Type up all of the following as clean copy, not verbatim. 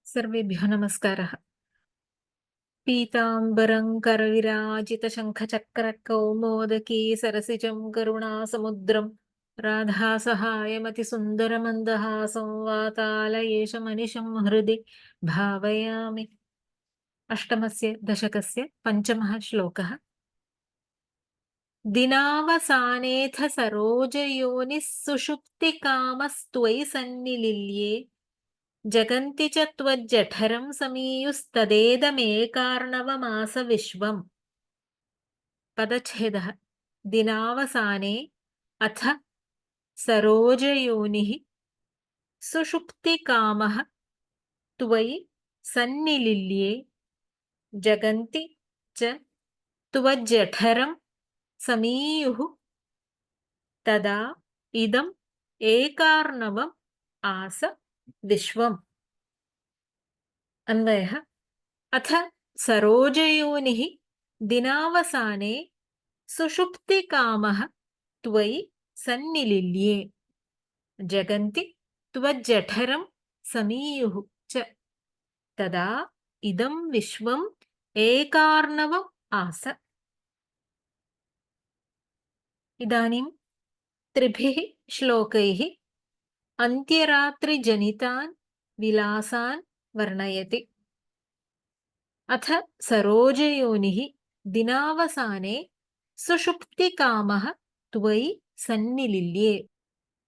सर्वेभ्यो नमस्कारः। पीताम्बरं करविराजितशङ्खचक्रकौमोदकी सरसिजं करुणासमुद्रं राधासहायमतिसुन्दरमन्दहासं वातालयेशमनिशं हृदि भावयामि। अष्टमस्य दशकस्य पञ्चमः श्लोकः। दिनावसानेऽथ सरोजयोनिः सुषुप्तिकामस्त्वयि सन्निलिल्ये जगन्ति च त्वज्जठरं समीयुस्तदेदमेकार्णवमास विश्वम्। पदच्छेदः। दिनावसाने अथ सरोजयोनिः सुषुप्तिकामः त्वयि सन्निलिल्ये जगन्ति च त्वज्जठरं समीयुः तदा इदम् एकार्णवम् आस विश्वम्। अन्वयः। अथ सरोजयोनिः दिनावसाने सुषुप्तिकामः त्वयि सन्निलिल्ये जगन्ति त्वज्जठरं समीयुः च तदा इदं विश्वम् एकार्णवम् आस। इदानीं त्रिभिः श्लोकैः अन्त्यरात्रिजनितान् विलासान् वर्णयति। अथ सरोजयोनिः दिनावसाने सुषुप्तिकामः त्वयि सन्निलिल्ये।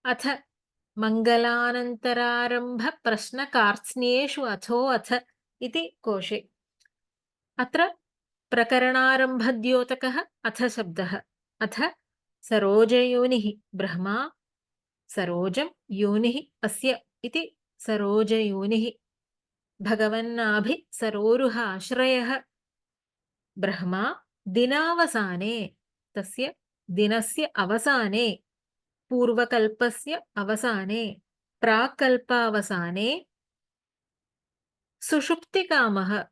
अथ मङ्गलानन्तरारम्भप्रश्नकार्त्स्न्येषु अथोऽथ इति कोशे। अत्र प्रकरणारम्भद्योतकः अथ शब्दः। अथ सरोजयोनिः ब्रह्मा सरोजं योनिः अस्य इति सरोजयोनिः भगवन्नाभि सरोरुह आश्रयः ब्रह्मा दिनावसाने तस्य दिनस्य अवसाने पूर्वकल्पस्य अवसाने प्राक्कल्पावसाने सुषुप्तिकामः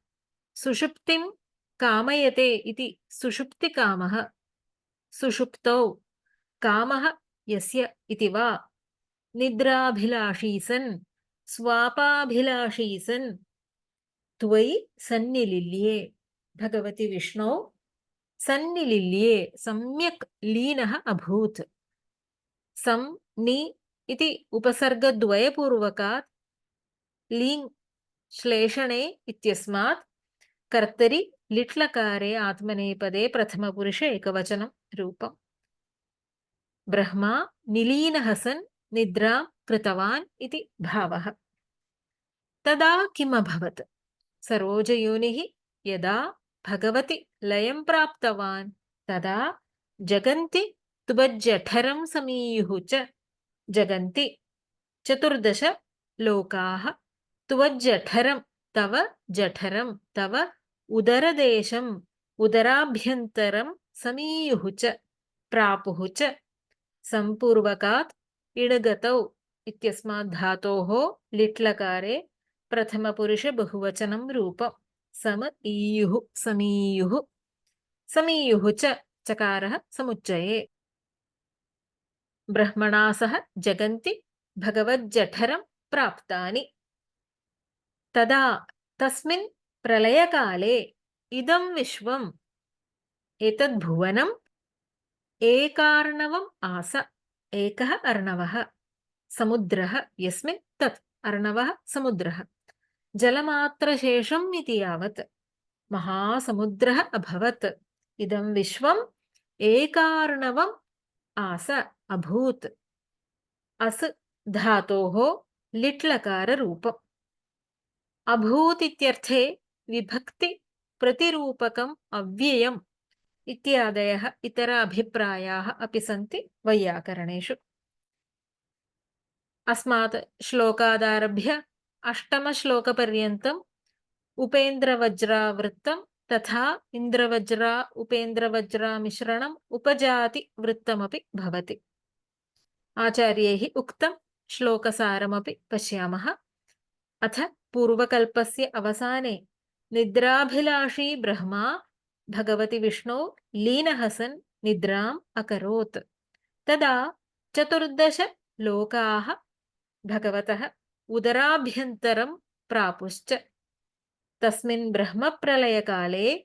सुषुप्तिं कामयते इति सुषुप्तिकामः सुषुप्तौ कामः यस्य इति वा निद्राभिलाषी सन् स्वापाभिलाषी सन् त्वयि सन्निलिल्ये भगवति विष्णौ सन्निलिल्ये सम्यक् लीनः अभूत्। सं नि इति उपसर्गद्वयपूर्वकात् लिङ् श्लेषणे इत्यस्मात् कर्तरि लिट्लकारे आत्मनेपदे प्रथमपुरुषे एकवचनं रूपम्। ब्रह्मा निलीनः सन् निद्रां कृतवान् इति भावः। तदा किम् अभवत्? सरोजयोनिः यदा भगवति लयं प्राप्तवान् तदा जगन्ति त्वज्जठरं समीयुः च जगन्ति 14 लोकाः त्वज्जठरं तव जठरं तव उदरदेशम् उदराभ्यन्तरं समीयुः च प्रापुः च सम्पूर्वकात् इणगतौ इत्यस्मात् धातोः लिट्लकारे प्रथमपुरुष बहुवचनं रूपम् सम ईयुः समीयुः समीयुः च चकारः समुच्चये। ब्रह्मणा सह जगन्ति भगवज्जठरं प्राप्तानि। तदा तस्मिन् प्रलयकाले इदं विश्वम् एतद्भुवनम् एकार्णवम् आस। एकः अर्णवः समुद्रः यस्मिन् तत् अर्णवः समुद्रः जलमात्रशेषम् इति यावत् महासमुद्रः अभवत्। इदं विश्वम् एकार्णवम् आस अभूत्। अस् धातोः लिट्लकाररूपम्। अभूत् इत्यर्थे विभक्ति प्रतिरूपकम् अव्ययम् इत्यादयः इतर अभिप्रायाः अपि सन्ति वैयाकरणेषु। अस्मात् श्लोकादारभ्य अष्टमश्लोकपर्यन्तम् उपेन्द्रवज्रावृत्तं तथा इन्द्रवज्रा उपेन्द्रवज्रा मिश्रणम् उपजातिवृत्तमपि भवति। आचार्यैः उक्तं श्लोकसारमपि पश्यामः। अथ पूर्वकल्पस्य अवसाने निद्राभिलाषी ब्रह्मा भगवति विष्णो लीनः सन् निद्राम् अकरोत्। तदा 14 लोकाः भगवतः उदराभ्यन्तरं प्रापुश्च। तस्मिन् ब्रह्मप्रलयकाले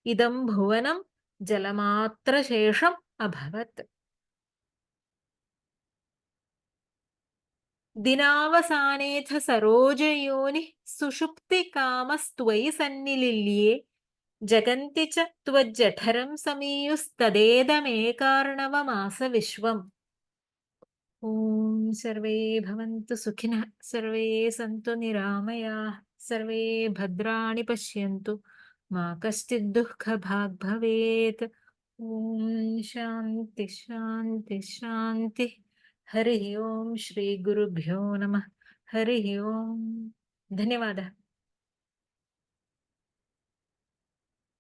इदं भुवनं जलमात्रशेषम् अभवत्। दिनावसानेऽथ सरोजयोनिः सुषुप्तिकामस्त्वयि सन्निलिल्ये जगन्ति च त्वज्जठरं समीयुस्तदेदमेकार्णवमास विश्वम्। ॐ सर्वे भवन्तु सुखिनः, सर्वे सन्तु निरामयाः, सर्वे भद्राणि पश्यन्तु, मा कश्चित् दुःखभाग् भवेत्। ॐ शान्ति शान्ति शान्तिः। हरिः ॐ श्रीगुरुभ्यो नमः। हरिः ॐ। धन्यवादः।